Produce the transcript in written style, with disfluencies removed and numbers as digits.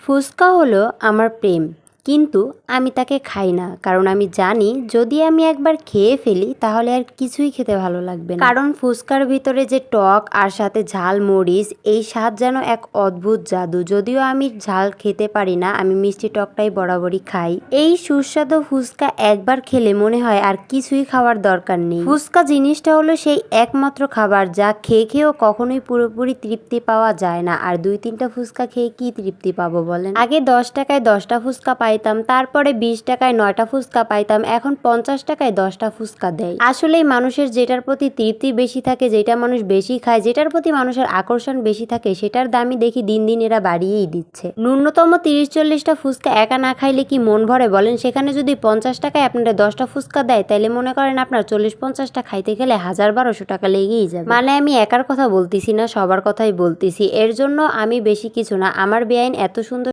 ফুচকা হলো আমার প্রেম, কিন্তু আমি তাকে খাই না, কারণ আমি জানি যদি আমি একবার খেয়ে ফেলি তাহলে আর কিছুই খেতে ভালো লাগবে না। কারণ ফুচকার ভিতরে যে টক আর সাথে ঝাল মরিচ, এই স্বাদ যেন এক অদ্ভুত জাদু। যদিও আমি ঝাল খেতে পারি না, আমি মিষ্টি টকটাই বরাবরই খাই। এই সুস্বাদু ফুচকা একবার খেলে মনে হয় আর কিছুই খাওয়ার দরকার নেই। ফুচকা জিনিসটা হলো সেই একমাত্র খাবার যা খেয়ে খেয়েও কখনোই পুরোপুরি তৃপ্তি পাওয়া যায় না। আর 2-3টা ফুচকা খেয়ে কি তৃপ্তি পাবো বলেন? আগে 10 টাকায় 10টা ফুচকা পাইতাম, তারপরে 20 টাকায় 9টা ফুচকা পাইতাম, এখন 50 টাকায় 10টা ফুচকা দেয়। আসলেই মানুষের যেটার প্রতি তৃপ্তি বেশি থাকে, যেটা মানুষ বেশি খায়, যেটার প্রতি মানুষের আকর্ষণ বেশি থাকে, সেটার দামই দেখি দিন দিন এরা বাড়িয়েই দিচ্ছে। ন্যূনতম 30-40টা ফুচকা একা না খাইলে কি মন ভরে বলেন? সেখানে যদি 50 টাকায় আপনারা 10টা ফুচকা দেয়, তাইলে মনে করেন আপনার 40-50টা খাইতে গেলে 1000-1200 টাকা লেগেই যাবে। মানে আমি একার কথা বলতেছি না, সবার কথাই বলতেছি। এর জন্য আমি বেশি কিছু না, আমার বেআইন এত সুন্দর